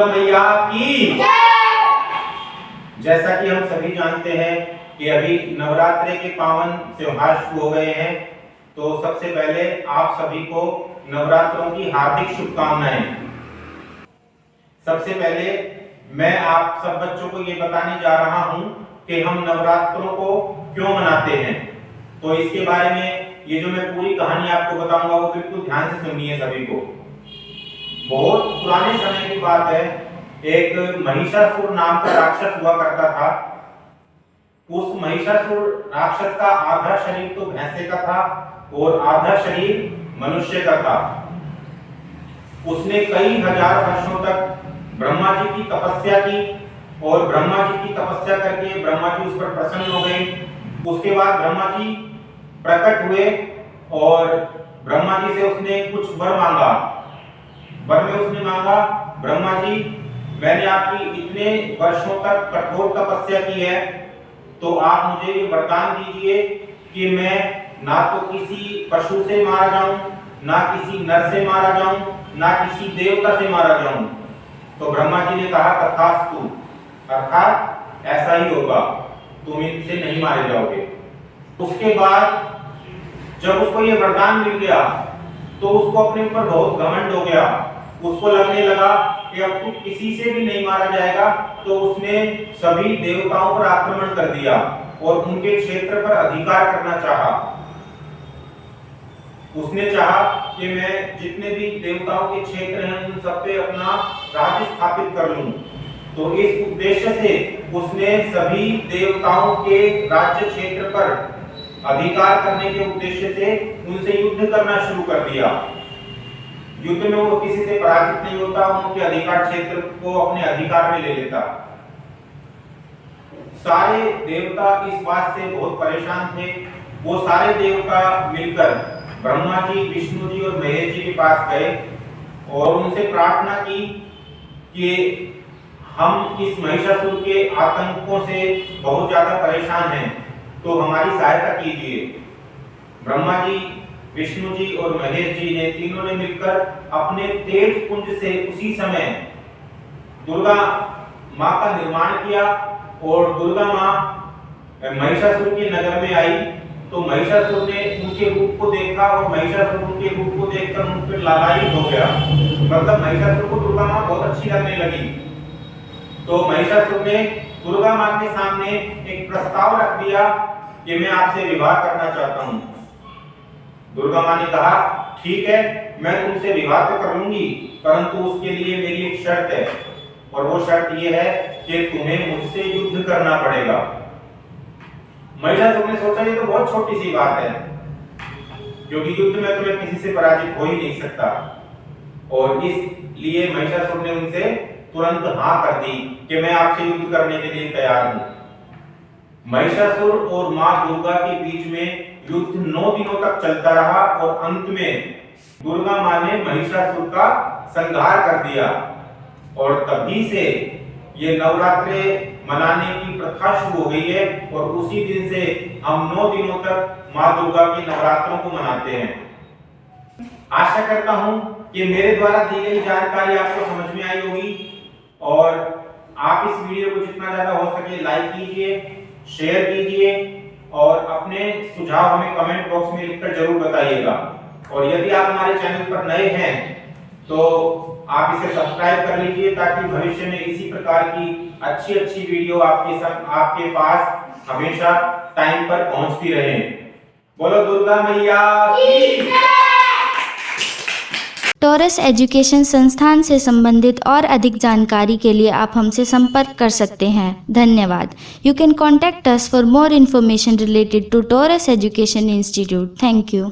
दुर्गा मैया की जैसा कि हम सभी जानते हैं कि अभी नवरात्रि के पावन त्योहार शुरू हो गए हैं, तो सबसे पहले आप सभी को नवरात्रों की हार्दिक शुभकामनाएं। सबसे पहले मैं आप सब बच्चों को ये बताने जा रहा हूं कि हम नवरात्रों को क्यों मनाते हैं। तो इसके बारे में ये जो मैं पूरी कहानी आपको बताऊंगा वो बिल्कुल ध्यान से सुनिए सभी को। बहुत पुराने समय की बात है, एक महिषासुर नाम का राक्षस हुआ करता था। उस महिषासुर राक्षस का आधा शरीर तो भैंसे का था और आधा शरीर मनुष्य का था। उसने कई हजार वर्षों तक ब्रह्मा जी की तपस्या की और ब्रह्मा जी की तपस्या करके ब्रह्मा जी उस पर प्रसन्न हो गए। उसके बाद ब्रह्मा जी प्रकट हुए और ब्रह्मा जी से उसने कुछ वर मांगा। वर में उसने मांगा, ब्रह्मा जी मैंने आपकी इतने वर्षों तक कठोर तपस्या की है, तो आप मुझे ये वरदान दीजिए कि मैं ना तो किसी पशु से मारा जाऊं, ना किसी नर से मारा जाऊं, ना किसी देवता से मारा जाऊं। तो ब्रह्मा जी ने कहा तथास्तु, अर्थात ऐसा ही होगा, तुम इनसे नहीं मारे जाओगे। उसके बाद जब उसको ये वरदान मिल गया तो उसको अपने ऊपर बहुत घमंड हो गया। उसको लगने लगा कि अब तो किसी से भी नहीं मारा जाएगा, तो उसने सभी देवताओं पर आक्रमण कर दिया और उनके क्षेत्र पर अधिकार करना चाहा। उसने चाहा कि मैं जितने भी देवताओं के क्षेत्र हैं उन सब पे अपना राज्य स्थापित कर लूं। तो इस उद्देश्य से उसने सभी देवताओं के राज्य क्षेत्र पर अधिकार करने के उद्देश्य से उनसे युद्ध करना शुरू कर दिया। युद्ध में वो किसी से पराजित नहीं होता, उनके अधिकार क्षेत्र को अपने अधिकार में ले लेता। सारे देवता इस बात से बहुत परेशान थे। वो सारे देवता मिलकर ब्रह्मा जी, विष्णु जी और महेश जी के पास गए और उनसे प्रार्थना की कि हम इस महिषासुर के आतंकों से बहुत ज्यादा परेशान हैं, तो हमारी सहायता कीजिए। ब्रह्मा जी, विष्णु जी और महेश जी ने तीनों ने मिलकर अपने तेज पुंज से उसी समय दुर्गा मां का निर्माण किया और दुर्गा मां महिषासुर के नगर में आई। तो महिषासुर ने उनके रूप को देखा और महिषासुर उनके रूप को देखकर उन पर लालायित हो गया। मतलब महिषासुर को दुर्गा मां बहुत अच्छी लगने लगी। तो महिषासुर ने दुर्गा मां के सामने एक प्रस्ताव रख दिया कि मैं आपसे विवाह करना चाहता हूं। दुर्गा मां ने कहा ठीक है, मैं तुमसे विवाह तो कर लूंगी, परंतु उसके लिए मेरी एक शर्त है और वो शर्त ये है कि तुम्हें मुझसे युद्ध करना पड़ेगा। महिषासुर ने सोचा ये तो बहुत छोटी सी बात है, क्योंकि युद्ध में तो मैं किसी से पराजित हो ही नहीं सकता। और इसलिए महिषासुर ने उनसे तुरंत हाँ कर दी कि मैं आपसे युद्ध करने के लिए तैयार हूं। महिषासुर और मां दुर्गा के बीच में युद्ध 9 दिनों तक चलता रहा और अंत में दुर्गा मां ने महिषासुर का संहार कर दिया। और तभी से ये नवरात्रि मनाने की प्रथा शुरू हो गई है और उसी दिन से हम 9 दिनों तक मां दुर्गा के नवरात्रों को मनाते हैं। आशा करता हूं कि मेरे द्वारा दी गई जानकारी आपको समझ में आई होगी और आप इस वीडियो को जितना ज्यादा हो सके लाइक कीजिए, शेयर कीजिए और अपने सुझाव हमें कमेंट बॉक्स में लिखकर जरूर बताइएगा। और यदि आप हमारे चैनल पर नए हैं तो आप इसे सब्सक्राइब कर लीजिए, ताकि भविष्य में इसी प्रकार की अच्छी वीडियो आपके पास हमेशा टाइम पर पहुंचती रहे। बोलो दुर्गा मैया की। टॉरस एजुकेशन संस्थान से संबंधित और अधिक जानकारी के लिए आप हमसे संपर्क कर सकते हैं। धन्यवाद। You can contact us for more information related to Taurus education institute. Thank you.